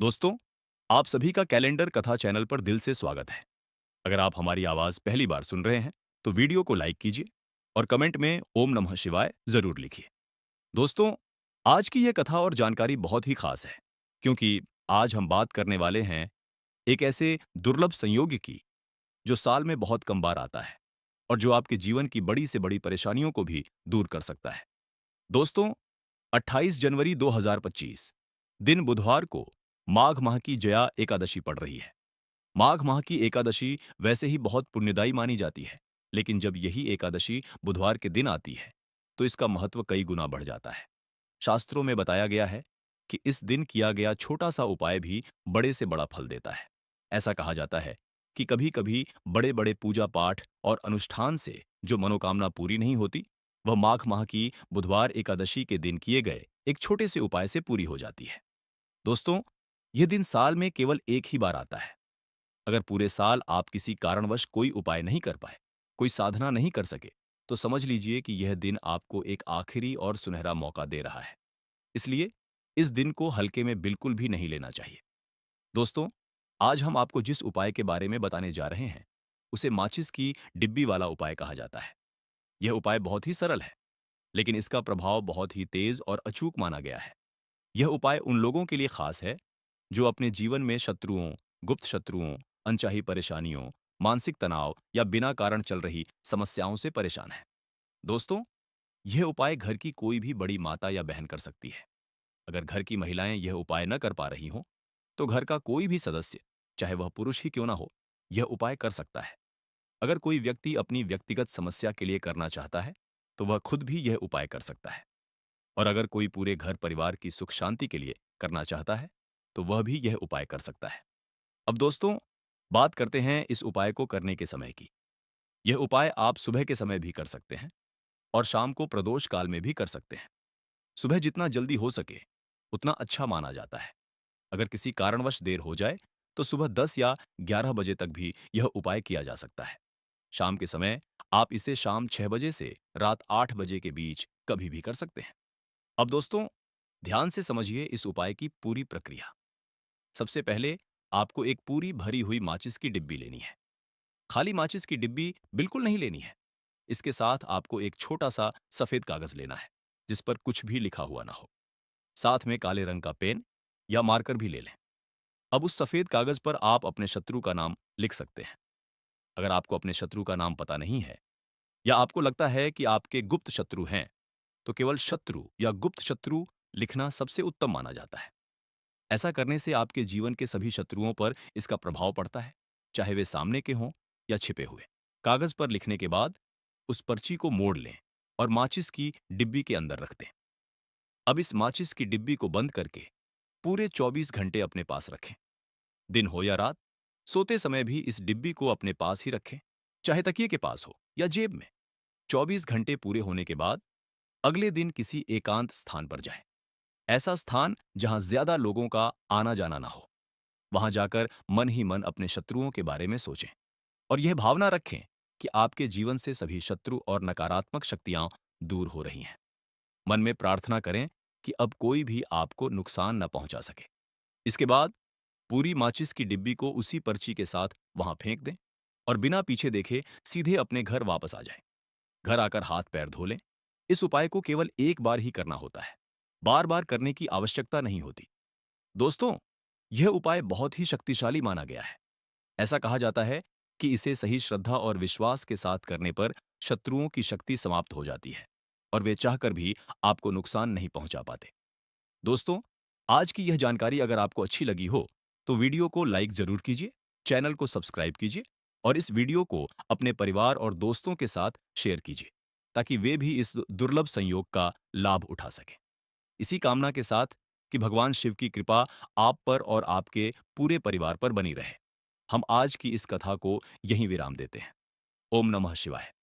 दोस्तों, आप सभी का कैलेंडर कथा चैनल पर दिल से स्वागत है। अगर आप हमारी आवाज पहली बार सुन रहे हैं, तो वीडियो को लाइक कीजिए और कमेंट में ओम नमः शिवाय जरूर लिखिए। दोस्तों, आज की यह कथा और जानकारी बहुत ही खास है, क्योंकि आज हम बात करने वाले हैं एक ऐसे दुर्लभ संयोग की जो साल में बहुत कम बार आता है और जो आपके जीवन की बड़ी से बड़ी परेशानियों को भी दूर कर सकता है। दोस्तों, 28 जनवरी 2025 दिन बुधवार को माघ माह की जया एकादशी पड़ रही है। माघ माह की एकादशी वैसे ही बहुत पुण्यदायी मानी जाती है, लेकिन जब यही एकादशी बुधवार के दिन आती है, तो इसका महत्व कई गुना बढ़ जाता है। शास्त्रों में बताया गया है कि इस दिन किया गया छोटा सा उपाय भी बड़े से बड़ा फल देता है। ऐसा कहा जाता है कि कभी-कभी बड़े-बड़े पूजा पाठ और अनुष्ठान से जो मनोकामना पूरी नहीं होती, वह माघ माह की बुधवार एकादशी के दिन किए गए एक छोटे से उपाय से पूरी हो जाती है। दोस्तों, यह दिन साल में केवल एक ही बार आता है। अगर पूरे साल आप किसी कारणवश कोई उपाय नहीं कर पाए, कोई साधना नहीं कर सके, तो समझ लीजिए कि यह दिन आपको एक आखिरी और सुनहरा मौका दे रहा है। इसलिए इस दिन को हल्के में बिल्कुल भी नहीं लेना चाहिए। दोस्तों, आज हम आपको जिस उपाय के बारे में बताने जा रहे हैं, उसे माचिस की डिब्बी वाला उपाय कहा जाता है। यह उपाय बहुत ही सरल है, लेकिन इसका प्रभाव बहुत ही तेज और अचूक माना गया है। यह उपाय उन लोगों के लिए खास है जो अपने जीवन में शत्रुओं, गुप्त शत्रुओं, अनचाही परेशानियों, मानसिक तनाव या बिना कारण चल रही समस्याओं से परेशान हैं। दोस्तों, यह उपाय घर की कोई भी बड़ी माता या बहन कर सकती है। अगर घर की महिलाएं यह उपाय न कर पा रही हों, तो घर का कोई भी सदस्य, चाहे वह पुरुष ही क्यों ना हो, यह उपाय कर सकता है। अगर कोई व्यक्ति अपनी व्यक्तिगत समस्या के लिए करना चाहता है, तो वह खुद भी यह उपाय कर सकता है। और अगर कोई पूरे घर परिवार की सुख शांति के लिए करना चाहता है, तो वह भी यह उपाय कर सकता है। अब दोस्तों, बात करते हैं इस उपाय को करने के समय की। यह उपाय आप सुबह के समय भी कर सकते हैं और शाम को प्रदोष काल में भी कर सकते हैं। सुबह जितना जल्दी हो सके, उतना अच्छा माना जाता है। अगर किसी कारणवश देर हो जाए, तो सुबह 10 या 11 बजे तक भी यह उपाय किया जा सकता है। शाम के समय आप इसे शाम 6 बजे से रात 8 बजे के बीच कभी भी कर सकते हैं। अब दोस्तों, ध्यान से समझिए इस उपाय की पूरी प्रक्रिया। सबसे पहले आपको एक पूरी भरी हुई माचिस की डिब्बी लेनी है। खाली माचिस की डिब्बी बिल्कुल नहीं लेनी है। इसके साथ आपको एक छोटा सा सफेद कागज लेना है, जिस पर कुछ भी लिखा हुआ ना हो। साथ में काले रंग का पेन या मार्कर भी ले लें। अब उस सफेद कागज पर आप अपने शत्रु का नाम लिख सकते हैं। अगर आपको अपने शत्रु का नाम पता नहीं है या आपको लगता है कि आपके गुप्त शत्रु हैं, तो केवल शत्रु या गुप्त शत्रु लिखना सबसे उत्तम माना जाता है। ऐसा करने से आपके जीवन के सभी शत्रुओं पर इसका प्रभाव पड़ता है, चाहे वे सामने के हों या छिपे हुए। कागज पर लिखने के बाद उस पर्ची को मोड़ लें और माचिस की डिब्बी के अंदर रख दें। अब इस माचिस की डिब्बी को बंद करके पूरे 24 घंटे अपने पास रखें। दिन हो या रात, सोते समय भी इस डिब्बी को अपने पास ही रखें, चाहे तकिए के पास हो या जेब में। 24 घंटे पूरे होने के बाद अगले दिन किसी एकांत स्थान पर जाएं। ऐसा स्थान जहां ज्यादा लोगों का आना जाना ना हो। वहां जाकर मन ही मन अपने शत्रुओं के बारे में सोचें और यह भावना रखें कि आपके जीवन से सभी शत्रु और नकारात्मक शक्तियां दूर हो रही हैं। मन में प्रार्थना करें कि अब कोई भी आपको नुकसान न पहुंचा सके। इसके बाद पूरी माचिस की डिब्बी को उसी पर्ची के साथ वहां फेंक दें और बिना पीछे देखे सीधे अपने घर वापस आ जाएं। घर आकर हाथ पैर धो लें। इस उपाय को केवल एक बार ही करना होता है। बार बार करने की आवश्यकता नहीं होती। दोस्तों, यह उपाय बहुत ही शक्तिशाली माना गया है। ऐसा कहा जाता है कि इसे सही श्रद्धा और विश्वास के साथ करने पर शत्रुओं की शक्ति समाप्त हो जाती है और वे चाहकर भी आपको नुकसान नहीं पहुंचा पाते। दोस्तों, आज की यह जानकारी अगर आपको अच्छी लगी हो, तो वीडियो को लाइक जरूर कीजिए, चैनल को सब्सक्राइब कीजिए और इस वीडियो को अपने परिवार और दोस्तों के साथ शेयर कीजिए, ताकि वे भी इस दुर्लभ संयोग का लाभ उठा सकें। इसी कामना के साथ कि भगवान शिव की कृपा आप पर और आपके पूरे परिवार पर बनी रहे, हम आज की इस कथा को यहीं विराम देते हैं। ओम नमः शिवाय।